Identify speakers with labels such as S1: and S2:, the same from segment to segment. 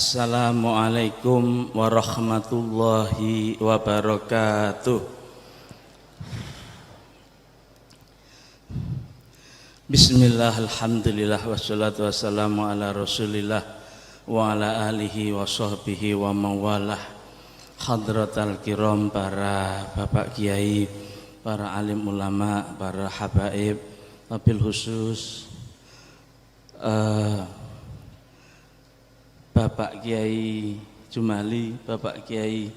S1: Assalamualaikum warahmatullahi wabarakatuh. Bismillah, alhamdulillah, wassalatu wassalamu ala rasulillah wa ala alihi wa sahbihi wa mawalah. Hadratal kiram, para bapak kiai, para alim ulama, para habaib, wabil khusus Bapak Kiai Jumali, Bapak Kiai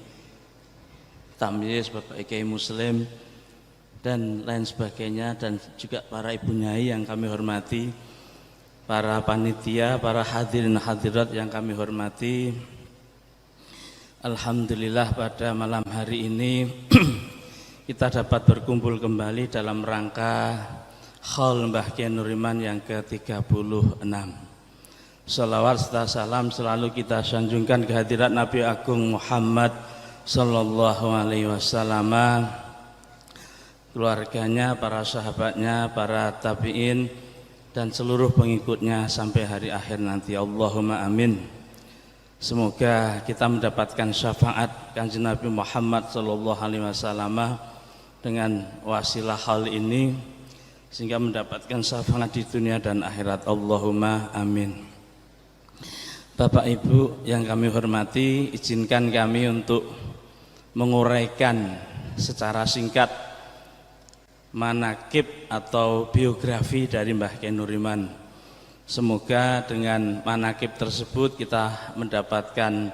S1: Tamyiz, Bapak Kiai Muslim, dan lain sebagainya, dan juga para ibu nyai yang kami hormati, para panitia, para hadirin hadirat yang kami hormati. Alhamdulillah pada malam hari ini kita dapat berkumpul kembali dalam rangka Haul Mbah Kiai Nuriman yang ke-36. Salawat serta salam selalu kita sanjungkan kehadirat Nabi Agung Muhammad Sallallahu Alaihi Wasallam, keluarganya, para sahabatnya, para tabi'in, dan seluruh pengikutnya sampai hari akhir nanti. Allahumma amin. Semoga kita mendapatkan syafaat Kanjeng Nabi Muhammad Sallallahu Alaihi Wasallam dengan wasilah hal ini, sehingga mendapatkan syafaat di dunia dan akhirat. Allahumma amin. Bapak Ibu yang kami hormati, izinkan kami untuk menguraikan secara singkat manakib atau biografi dari Mbah Kiai Nuriman. Semoga dengan manakib tersebut kita mendapatkan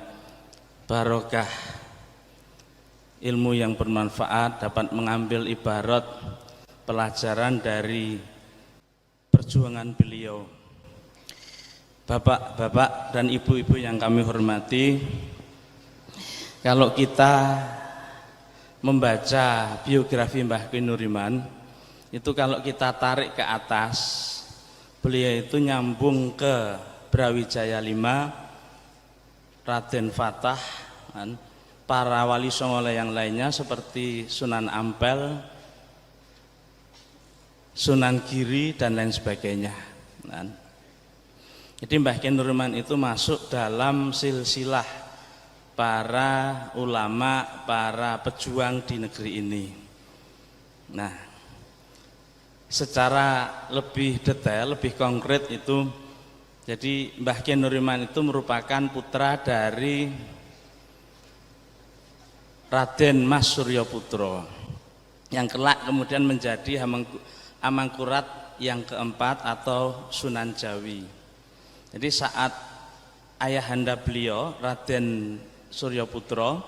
S1: barokah ilmu yang bermanfaat, dapat mengambil ibarat pelajaran dari perjuangan beliau. Bapak-bapak dan ibu-ibu yang kami hormati, kalau kita membaca biografi Mbah Kiai Nuriman, itu kalau kita tarik ke atas, beliau itu nyambung ke Brawijaya V, Raden Fatah, para wali songo yang lainnya seperti Sunan Ampel, Sunan Giri, dan lain sebagainya. Jadi Mbah Kiai Nuriman itu masuk dalam silsilah para ulama, para pejuang di negeri ini. Nah, secara lebih detail, lebih konkret itu, jadi Mbah Kiai Nuriman itu merupakan putra dari Raden Mas Suryaputra yang kelak kemudian menjadi Amangkurat yang keempat atau Sunan Jawi. Jadi saat ayahanda beliau Raden Suryaputra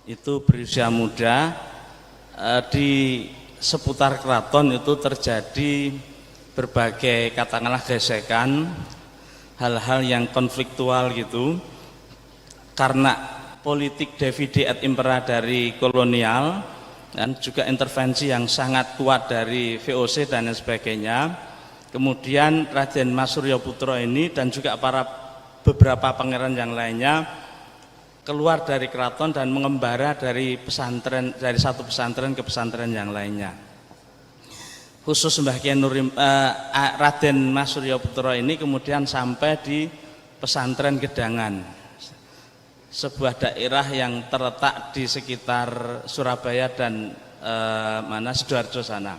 S1: itu berusia muda, di seputar keraton itu terjadi berbagai katakanlah gesekan, hal-hal yang konfliktual gitu, karena politik divide et impera dari kolonial dan juga intervensi yang sangat kuat dari VOC dan lain sebagainya. Kemudian Raden Mas Suryaputra ini dan juga beberapa pangeran yang lainnya keluar dari keraton dan mengembara dari pesantren, dari satu pesantren ke pesantren yang lainnya. Khusus Mbah Kiai Raden Mas Suryaputra ini kemudian sampai di pesantren Gedangan, sebuah daerah yang terletak di sekitar Surabaya dan Sidoarjo sana.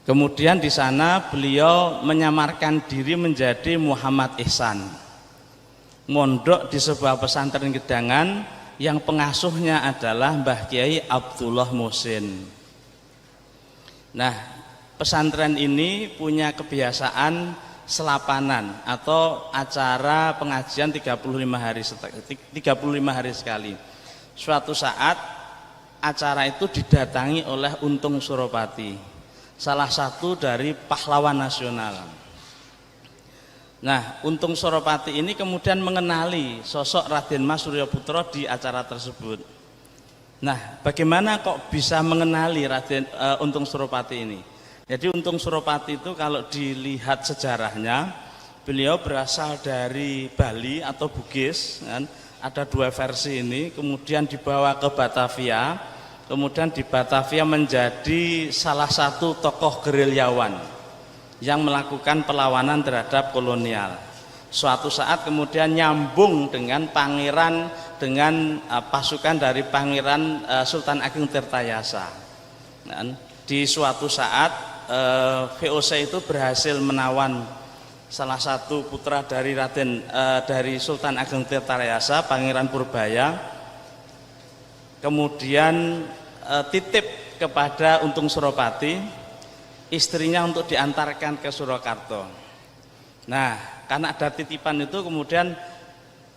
S1: Kemudian di sana beliau menyamarkan diri menjadi Muhammad Ihsan, mondok di sebuah pesantren Gedangan yang pengasuhnya adalah Mbah Kiai Abdullah Muhsin. Nah, pesantren ini punya kebiasaan selapanan atau acara pengajian 35 hari sekali. Suatu saat acara itu didatangi oleh Untung Suropati, salah satu dari pahlawan nasional. Nah, Untung Suropati ini kemudian mengenali sosok Raden Mas Suryaputra di acara tersebut. Nah, bagaimana kok bisa mengenali Untung Suropati ini? Jadi Untung Suropati itu kalau dilihat sejarahnya, beliau berasal dari Bali atau Bugis, kan? Ada dua versi ini, kemudian dibawa ke Batavia, kemudian di Batavia menjadi salah satu tokoh gerilyawan yang melakukan perlawanan terhadap kolonial. Suatu saat kemudian nyambung dengan pangeran, dengan pasukan dari pangeran Sultan Agung Tirtayasa. Di suatu saat VOC itu berhasil menawan salah satu putra dari dari Sultan Agung Tirtayasa, Pangeran Purbaya, kemudian titip kepada Untung Suropati istrinya untuk diantarkan ke Surakarta. Nah, karena ada titipan itu, kemudian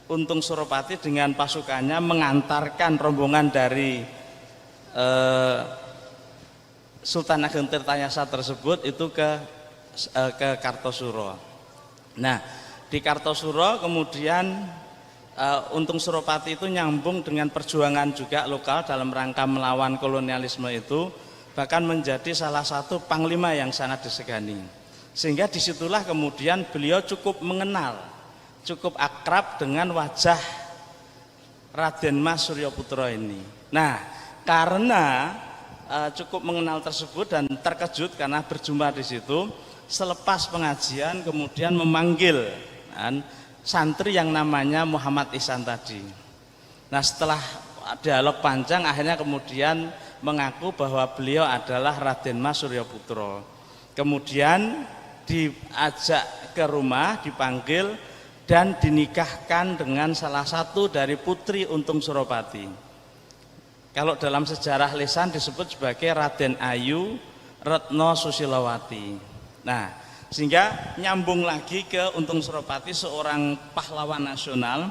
S1: Untung Suropati dengan pasukannya mengantarkan rombongan dari Sultan Agung Tirtayasa tersebut itu ke Kartosuro. Nah, di Kartosuro kemudian Untung Suropati itu nyambung dengan perjuangan juga lokal dalam rangka melawan kolonialisme itu, bahkan menjadi salah satu panglima yang sangat disegani. Sehingga disitulah kemudian beliau cukup mengenal, cukup akrab dengan wajah Raden Mas Suryaputra ini. Nah, karena cukup mengenal tersebut dan terkejut karena berjumpa di situ, selepas pengajian kemudian memanggil santri yang namanya Muhammad Ihsan tadi. Nah, setelah dialog panjang akhirnya kemudian mengaku bahwa beliau adalah Raden Mas Suryaputra. Kemudian diajak ke rumah, dipanggil dan dinikahkan dengan salah satu dari putri Untung Suropati. Kalau dalam sejarah lisan disebut sebagai Raden Ayu Retno Susilowati. Nah, sehingga nyambung lagi ke Untung Suropati, seorang pahlawan nasional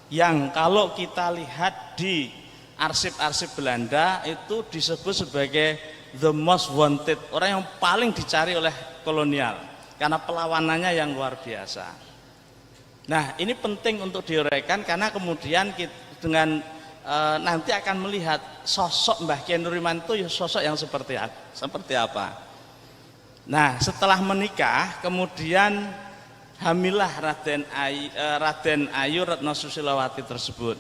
S1: yang kalau kita lihat di arsip-arsip Belanda itu disebut sebagai the most wanted, orang yang paling dicari oleh kolonial karena perlawanannya yang luar biasa. Nah, ini penting untuk diuraikan karena kemudian kita dengan nanti akan melihat sosok Mbah Kyai Nuriman itu sosok yang seperti apa. Nah, setelah menikah kemudian hamilah Raden Ayu Retno Susilowati tersebut.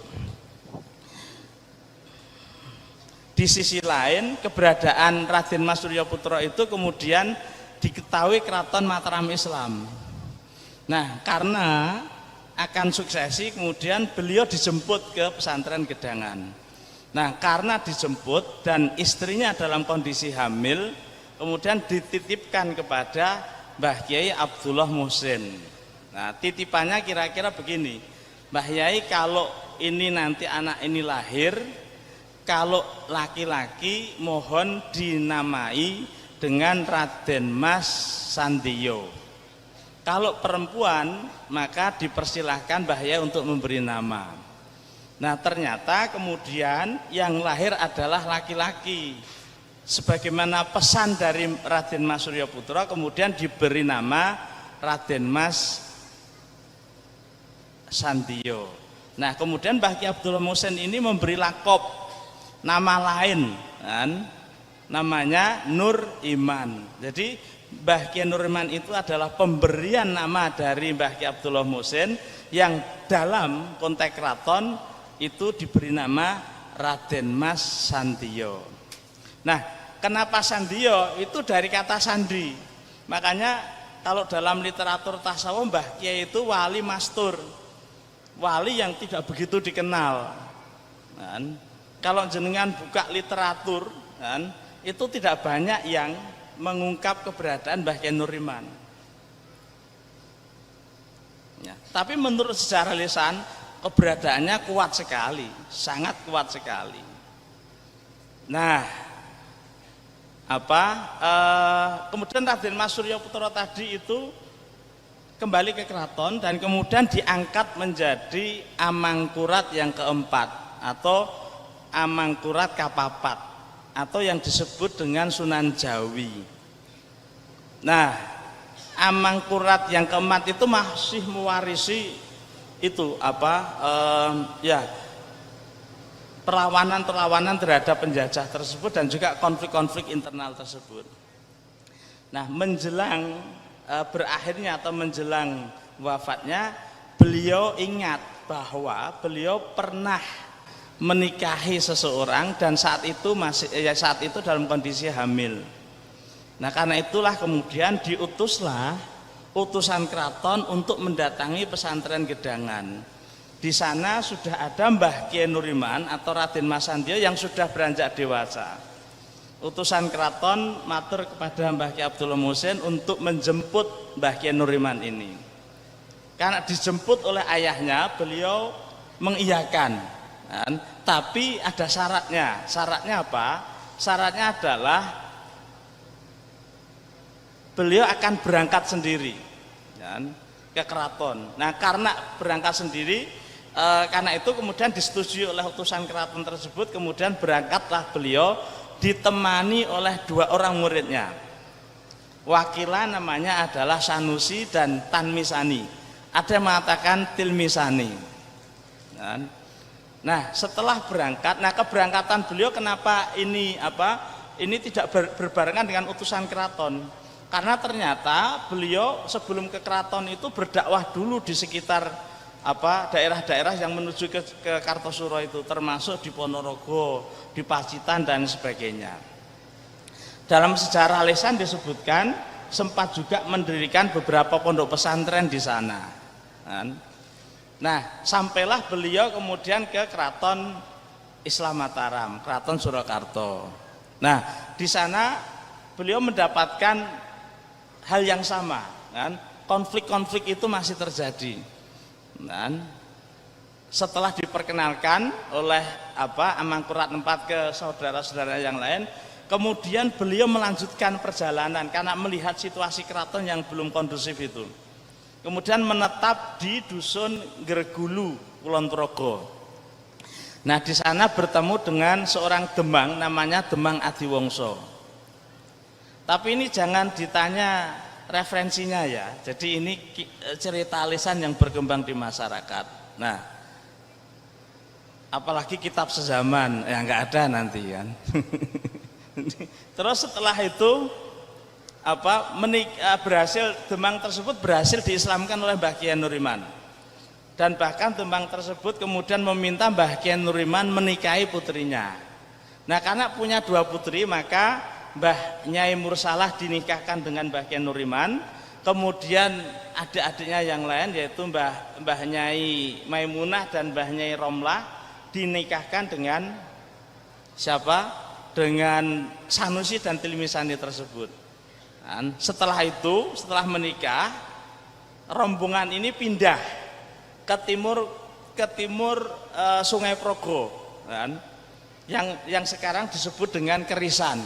S1: Di sisi lain keberadaan Raden Mas Suryaputra itu kemudian diketahui Keraton Mataram Islam. Nah, karena akan suksesi kemudian beliau dijemput ke pesantren Gedangan. Nah, karena dijemput dan istrinya dalam kondisi hamil, kemudian dititipkan kepada Mbah Kyai Abdullah Muhsin. Nah, titipannya kira-kira begini, Mbah Kyai kalau ini nanti anak ini lahir, kalau laki-laki mohon dinamai dengan Raden Mas Sandiyo. Kalau perempuan maka dipersilahkan Mbah Kyai untuk memberi nama. Nah, ternyata kemudian yang lahir adalah laki-laki. Sebagaimana pesan dari Raden Mas Suryaputra, kemudian diberi nama Raden Mas Sandiyo. Nah, kemudian Mbah Kyai Abdullah Muhsin ini memberi lakop nama lain kan, namanya Nur Iman. Jadi Mbah Kyai Nur Iman itu adalah pemberian nama dari Mbah Kyai Abdullah Muhsin yang dalam konteks keraton itu diberi nama Raden Mas Sandiyo. Nah, kenapa Sandiyo? Itu dari kata sandi. Makanya kalau dalam literatur tasawuf Mbah Kyai itu wali mastur, wali yang tidak begitu dikenal kan. Kalau jenengan buka literatur kan, itu tidak banyak yang mengungkap keberadaan Mbah Kyai Nuriman ya. Tapi menurut sejarah lisan keberadaannya kuat sekali, sangat kuat sekali. Nah, kemudian Raden Mas Suryaputra tadi itu kembali ke keraton dan kemudian diangkat menjadi Amangkurat yang keempat atau Amangkurat Kapapat atau yang disebut dengan Sunan Jawi. Nah, Amangkurat yang keempat itu masih mewarisi itu perlawanan terhadap penjajah tersebut dan juga konflik-konflik internal tersebut. Nah, menjelang berakhirnya atau menjelang wafatnya, beliau ingat bahwa beliau pernah menikahi seseorang dan saat itu dalam kondisi hamil. Nah, karena itulah kemudian diutuslah utusan keraton untuk mendatangi pesantren Gedangan. Di sana sudah ada Mbah Kiai Nuriman atau Raden Mas Sandio yang sudah beranjak dewasa. Utusan keraton matur kepada Mbah Kiai Abdul Muhsin untuk menjemput Mbah Kiai Nuriman ini. Karena dijemput oleh ayahnya, beliau mengiyakan. Kan? Tapi ada syaratnya. Syaratnya apa? Syaratnya adalah beliau akan berangkat sendiri, kan, ke keraton. Nah, karena berangkat sendiri, karena itu kemudian disetujui oleh utusan keraton tersebut. Kemudian berangkatlah beliau ditemani oleh 2 orang muridnya. Wakilan namanya adalah Sanusi dan Tanmisani. Ada yang mengatakan Tilmisani. Nah, setelah berangkat, nah keberangkatan beliau kenapa ini ini tidak berbarengan dengan utusan keraton? Karena ternyata beliau sebelum ke keraton itu berdakwah dulu di sekitar daerah-daerah yang menuju ke Kartosuro itu, termasuk di Ponorogo, di Pacitan dan sebagainya. Dalam sejarah lisan disebutkan sempat juga mendirikan beberapa pondok pesantren di sana. Nah, sampailah beliau kemudian ke Keraton Islam Mataram, Keraton Surakarta. Nah, di sana beliau mendapatkan hal yang sama, kan? Konflik-konflik itu masih terjadi. Dan setelah diperkenalkan oleh Amangkurat IV ke saudara-saudara yang lain, kemudian beliau melanjutkan perjalanan karena melihat situasi keraton yang belum kondusif itu. Kemudian menetap di dusun Gregulu, Kulon Progo. Nah, di sana bertemu dengan seorang demang namanya Demang Adiwongso. Tapi ini jangan ditanya referensinya ya. Jadi ini cerita lisan yang berkembang di masyarakat. Nah, apalagi kitab sezaman ya nggak ada nanti kan. Terus setelah itu demang tersebut berhasil diislamkan oleh Mbah Kiai Nuriman. Dan bahkan demang tersebut kemudian meminta Mbah Kiai Nuriman menikahi putrinya. Nah, karena punya 2 putri, maka Mbah Nyai Mursalah dinikahkan dengan Mbah Kiai Nuriman. Kemudian adik-adiknya yang lain yaitu Mbah Nyai Maimunah dan Mbah Nyai Romlah dinikahkan dengan siapa? Dengan Sanusi dan Tilmisani tersebut. Dan setelah itu, setelah menikah, rombongan ini pindah ke timur Sungai Progo, kan? Yang sekarang disebut dengan Kerisan.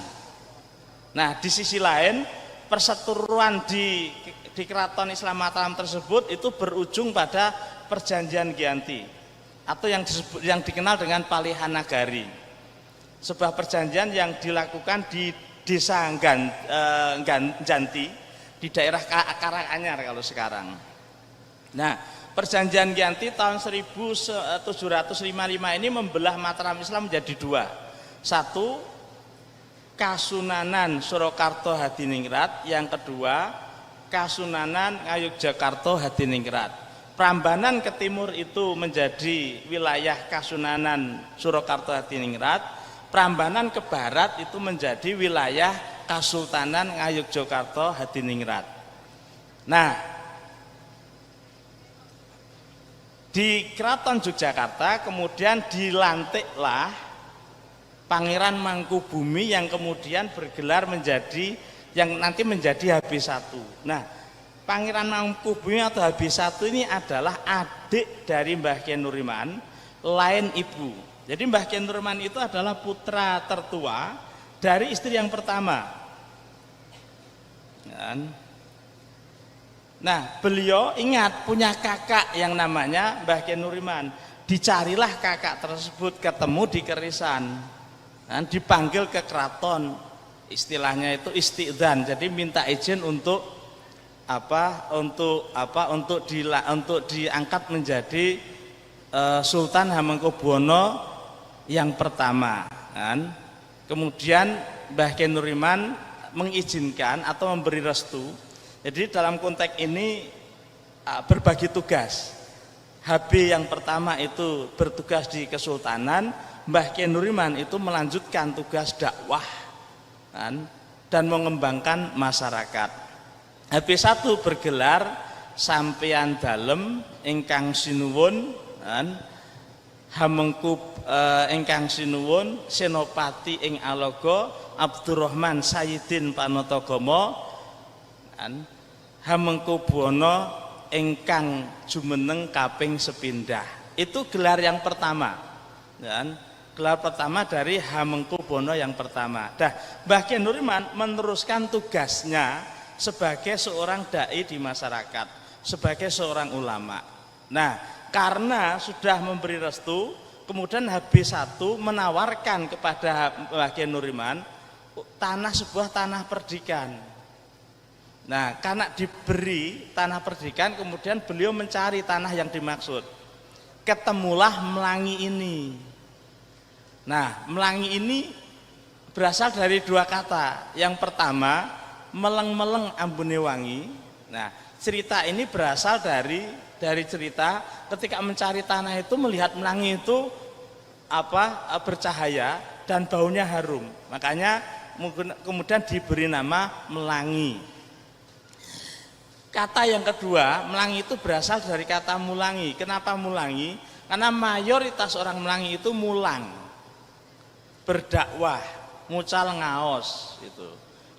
S1: Nah, di sisi lain perseteruan di Keraton Islam Mataram tersebut itu berujung pada Perjanjian Giyanti atau yang dikenal dengan Palihan Nagari. Sebuah perjanjian yang dilakukan di Desa Janti di daerah Karanganyar kalau sekarang. Nah, Perjanjian Giyanti tahun 1755 ini membelah Mataram Islam menjadi 2. Satu, Kasunanan Surakarta Hadiningrat, yang kedua Kasunanan Ngayogyakarta Hadiningrat. Prambanan ke timur itu menjadi wilayah Kasunanan Surakarta Hadiningrat. Prambanan ke barat itu menjadi wilayah Kasultanan Ngayogyakarta Hadiningrat. Nah, di Keraton Yogyakarta kemudian dilantiklah Pangeran Mangkubumi yang kemudian bergelar menjadi yang nanti menjadi HB1. Nah, Pangeran Mangkubumi atau HB1 ini adalah adik dari Mbah Kiai Nuriman, lain ibu. Jadi Mbah Kiai Nuriman itu adalah putra tertua dari istri yang pertama. Nah, beliau ingat punya kakak yang namanya Mbah Kiai Nuriman. Dicarilah kakak tersebut, ketemu di Kerisan. Dipanggil ke keraton. Istilahnya itu istidzan. Jadi minta izin untuk diangkat menjadi Sultan Hamengkubuwono yang pertama, kan? Kemudian Mbah Kiai Nuriman mengizinkan atau memberi restu. Jadi dalam konteks ini berbagi tugas. HB yang pertama itu bertugas di Kesultanan, Mbah Kiai Nuriman itu melanjutkan tugas dakwah, kan? Dan mengembangkan masyarakat. HP1 bergelar sampeyan dalem ingkang sinuwun hamengku ingkang sinuwun senopati ing Alaga Abdurrahman Sayyidin Panatagama hamengku buana ingkang jumeneng kaping sepindah. Itu gelar yang pertama gelar pertama dari Hamengkubuwono yang pertama. Mbah Kyai Nuriman meneruskan tugasnya sebagai seorang dai di masyarakat, sebagai seorang ulama. Nah, karena sudah memberi restu, kemudian HB1 menawarkan kepada Mbah Kyai Nuriman sebuah tanah perdikan. Nah, karena diberi tanah perdikan, kemudian beliau mencari tanah yang dimaksud. Ketemulah Melangi ini. Nah, Melangi ini berasal dari dua kata. Yang pertama, meleng-meleng ambune wangi. Nah, cerita ini berasal dari cerita ketika mencari tanah itu melihat melangi itu bercahaya dan baunya harum. Makanya kemudian diberi nama Melangi. Kata yang kedua, Melangi itu berasal dari kata mulangi. Kenapa mulangi? Karena mayoritas orang Melangi itu mulang, berdakwah, mucal ngaos itu.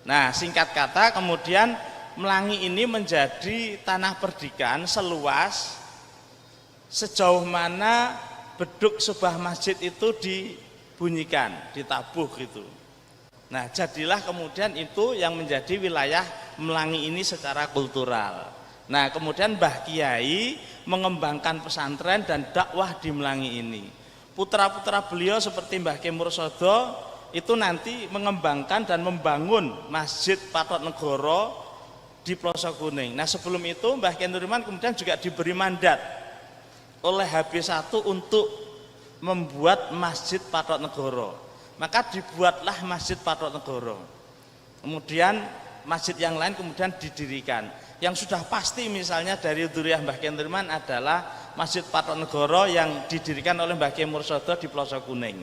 S1: Nah, singkat kata kemudian Melangi ini menjadi tanah perdikan seluas sejauh mana beduk sebuah masjid itu dibunyikan, ditabuh gitu. Nah, jadilah kemudian itu yang menjadi wilayah Melangi ini secara kultural. Nah, kemudian Mbah Kiai mengembangkan pesantren dan dakwah di Melangi ini. Putra-putra beliau seperti Mbah Kyai Mursodo itu nanti mengembangkan dan membangun Masjid Patot Negoro di Ploso Kuning. Nah, sebelum itu Mbah Kyai Nuriman kemudian juga diberi mandat oleh HB1 untuk membuat Masjid Patot Negoro. Maka dibuatlah Masjid Patot Negoro. Kemudian masjid yang lain kemudian didirikan. Yang sudah pasti misalnya dari dzurriyyah Mbah Kyai Nuriman adalah Masjid Patot Negoro yang didirikan oleh Mbah Kyai Mursodo di Ploso Kuning.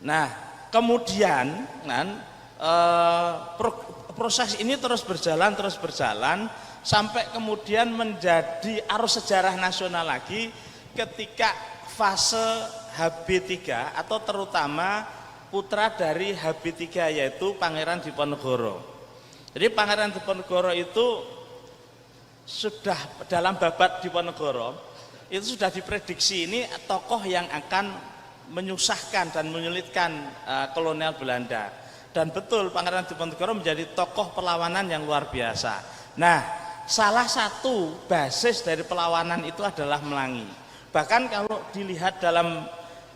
S1: Nah, kemudian proses ini terus berjalan sampai kemudian menjadi arus sejarah nasional lagi ketika fase HB3 atau terutama putra dari HB3 yaitu Pangeran Diponegoro. Jadi Pangeran Diponegoro itu sudah dalam babat Diponegoro itu sudah diprediksi ini tokoh yang akan menyusahkan dan menyulitkan kolonial Belanda. Dan betul Pangeran Diponegoro menjadi tokoh perlawanan yang luar biasa. Nah, salah satu basis dari perlawanan itu adalah Melangi. Bahkan kalau dilihat dalam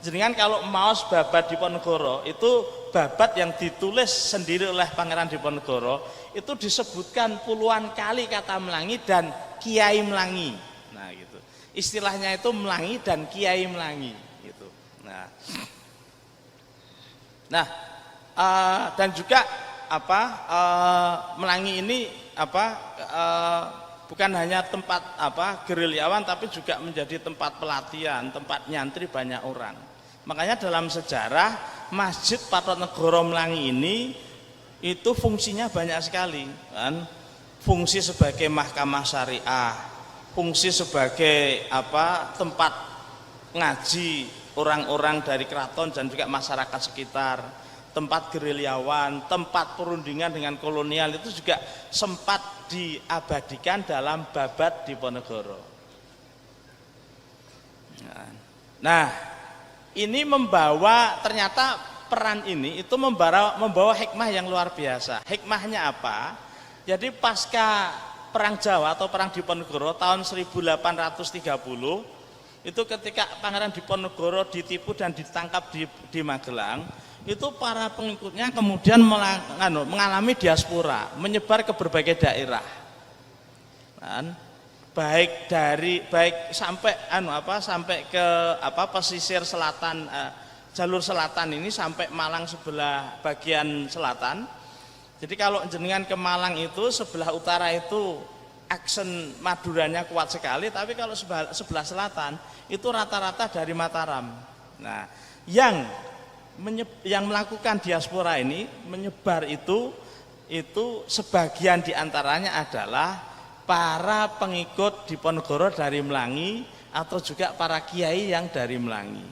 S1: jenengan kalau maos babat Diponegoro itu babat yang ditulis sendiri oleh Pangeran Diponegoro itu disebutkan puluhan kali kata Melangi dan Kiai Melangi. Nah, gitu. Istilahnya itu Melangi dan Kiai Melangi gitu. Nah, dan juga Melangi ini bukan hanya tempat gerilyawan tapi juga menjadi tempat pelatihan, tempat nyantri banyak orang. Makanya dalam sejarah Masjid Patot Negoro Melangi ini itu fungsinya banyak sekali kan. Fungsi sebagai mahkamah syariah, fungsi sebagai tempat ngaji orang-orang dari keraton dan juga masyarakat sekitar, tempat gerilyawan, tempat perundingan dengan kolonial itu juga sempat diabadikan dalam babat Diponegoro. Nah, ini ternyata peran ini itu membawa hikmah yang luar biasa. Hikmahnya apa? Jadi pasca Perang Jawa atau Perang Diponegoro tahun 1830 itu ketika Pangeran Diponegoro ditipu dan ditangkap di Magelang, itu para pengikutnya kemudian mengalami diaspora, menyebar ke berbagai daerah. Baik sampai ke pesisir selatan, jalur selatan ini sampai Malang sebelah bagian selatan. Jadi kalau jenengan ke Malang itu sebelah utara itu aksen Maduranya kuat sekali, tapi kalau sebelah selatan itu rata-rata dari Mataram. Nah, yang melakukan diaspora ini menyebar itu itu sebagian diantaranya adalah para pengikut Diponegoro dari Melangi atau juga para kiai yang dari Melangi.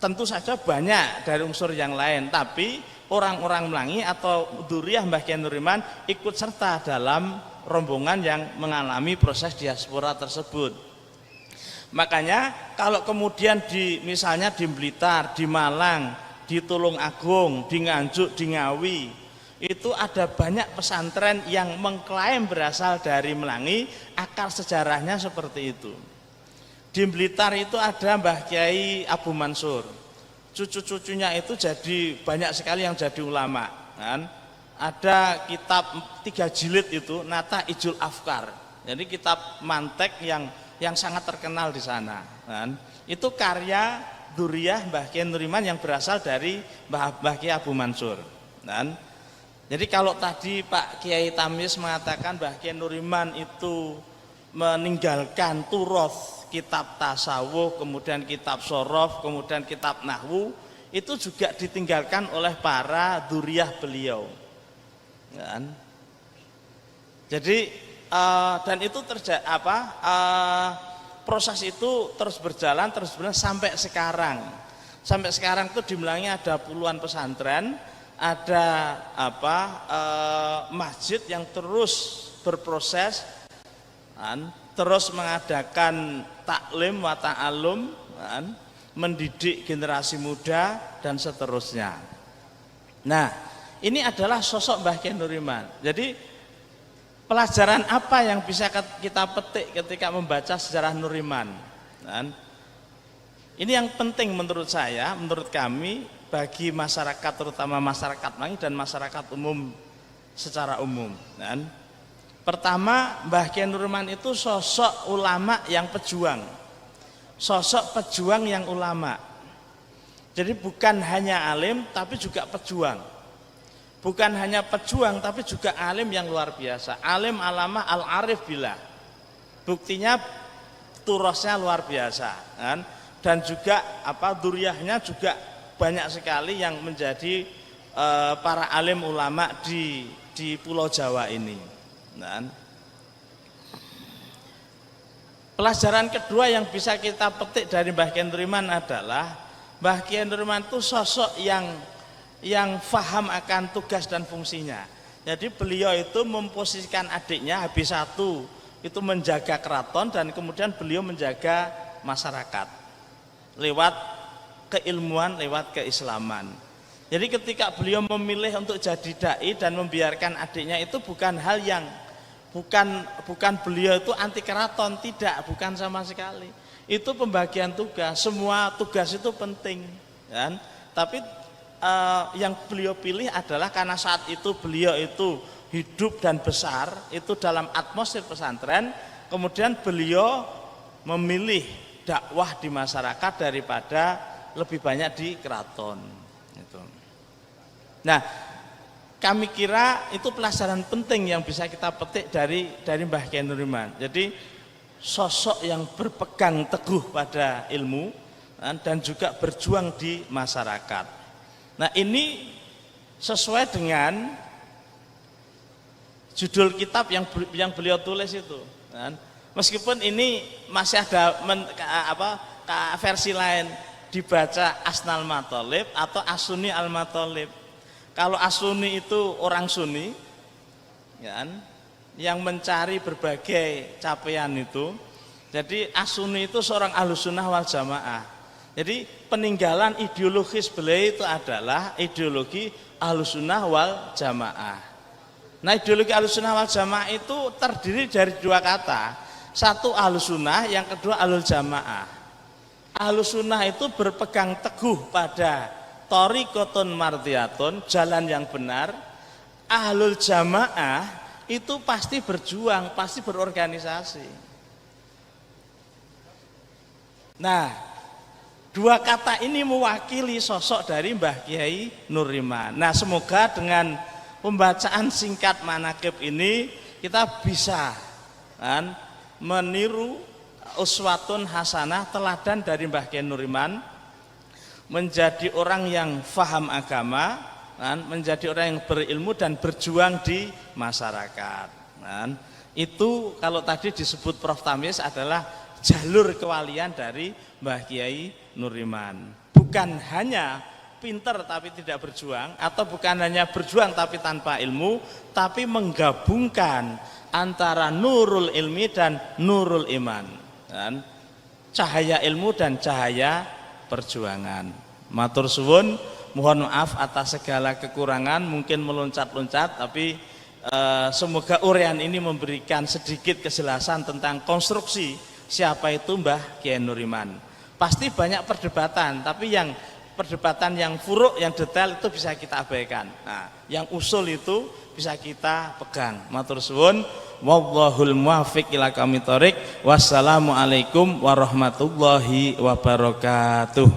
S1: Tentu saja banyak dari unsur yang lain, tapi orang-orang Melangi atau dzurriyyah Mbah Kyai Nuriman ikut serta dalam rombongan yang mengalami proses diaspora tersebut. Makanya kalau kemudian misalnya di Blitar, di Malang, di Tulungagung, di Nganjuk, di Ngawi, itu ada banyak pesantren yang mengklaim berasal dari Melangi, akar sejarahnya seperti itu. Di Blitar itu ada Mbah Kyai Abu Mansur, cucu-cucunya itu jadi banyak sekali yang jadi ulama, kan? Ada kitab 3 jilid itu Nata Ijul Afkar, jadi kitab mantek yang sangat terkenal di sana, kan? Itu karya dzurriyyah Mbah Kyai Nuriman yang berasal dari Mbah Kyai Abu Mansur, kan? Jadi kalau tadi Pak Kiai Tamyiz mengatakan Mbah Kyai Nuriman itu meninggalkan turoth, kitab tasawuf, kemudian kitab sorof, kemudian kitab nahwu, itu juga ditinggalkan oleh para dzurriyyah beliau, kan? Jadi dan itu proses itu terus berjalan sampai sekarang. Sampai sekarang itu di Melangi ada puluhan pesantren, ada masjid yang terus berproses, kan? Terus mengadakan taklim wa ta'alum, kan? Mendidik generasi muda dan seterusnya. Nah, ini adalah sosok Mbah Kyai Nuriman. Jadi pelajaran apa yang bisa kita petik ketika membaca sejarah Nuriman, kan? Ini yang penting menurut saya, menurut kami, bagi masyarakat, terutama masyarakat Melangi dan masyarakat umum secara umum, kan? Pertama, Mbah Kyai Nuriman itu sosok ulama yang pejuang, sosok pejuang yang ulama. Jadi bukan hanya alim tapi juga pejuang. Bukan hanya pejuang tapi juga alim yang luar biasa. Alim alamah al-arif billah. Buktinya turosnya luar biasa, kan? Dan juga dzurriyyahnya juga banyak sekali yang menjadi para alim ulama di Pulau Jawa ini, kan? Pelajaran kedua yang bisa kita petik dari Mbah Kyai Nuriman adalah Mbah Kyai Nuriman itu sosok yang faham akan tugas dan fungsinya. Jadi beliau itu memposisikan adiknya habis satu itu menjaga keraton dan kemudian beliau menjaga masyarakat lewat keilmuan, lewat keislaman. Jadi ketika beliau memilih untuk jadi dai dan membiarkan adiknya, itu bukan hal yang bukan beliau itu anti keraton, tidak, bukan sama sekali. Itu pembagian tugas, semua tugas itu penting, kan? Tapi yang beliau pilih adalah karena saat itu beliau itu hidup dan besar itu dalam atmosfer pesantren, kemudian beliau memilih dakwah di masyarakat daripada lebih banyak di keraton. Nah, kami kira itu pelajaran penting yang bisa kita petik dari Mbah Kyai Nuriman. Jadi sosok yang berpegang teguh pada ilmu dan juga berjuang di masyarakat. Nah, ini sesuai dengan judul kitab yang beliau tulis itu, kan? Meskipun ini masih ada versi lain, dibaca Asnal Matolib atau Asuni Al Matolib. Kalau Asuni itu orang Sunni, kan, yang mencari berbagai capaian itu. Jadi Asuni itu seorang Ahlussunnah wal Jamaah. Jadi peninggalan ideologis beliau itu adalah ideologi Ahlussunnah wal Jamaah. Nah, ideologi Ahlussunnah wal Jamaah itu terdiri dari dua kata. Satu Ahlussunnah, yang kedua Ahlul Jamaah. Ahlussunnah itu berpegang teguh pada thariqatun mardiyatun, jalan yang benar. Ahlul Jamaah itu pasti berjuang, pasti berorganisasi. Nah, dua kata ini mewakili sosok dari Mbah Kyai Nuriman. Nah, semoga dengan pembacaan singkat manaqib ini kita bisa, kan, meniru uswatun hasanah, teladan dari Mbah Kyai Nuriman, menjadi orang yang faham agama, kan, menjadi orang yang berilmu dan berjuang di masyarakat kan. Itu kalau tadi disebut Prof Tamis adalah jalur kewalian dari Mbah Kiai Nuriman. Bukan hanya pinter tapi tidak berjuang, atau bukan hanya berjuang tapi tanpa ilmu, tapi menggabungkan antara nurul ilmi dan nurul iman kan? Cahaya ilmu dan cahaya perjuangan. Matur suwun, mohon maaf atas segala kekurangan, mungkin meloncat-loncat, tapi semoga uraian ini memberikan sedikit kejelasan tentang konstruksi siapa itu Mbah Kiai Nuriman. Pasti banyak perdebatan, tapi yang perdebatan yang furuk, yang detail itu bisa kita abaikan. Nah, yang usul itu bisa kita pegang. Matur suwun, wallahul muwaffiq ila aqwamit thoriq. Wassalamualaikum warahmatullahi wabarakatuh.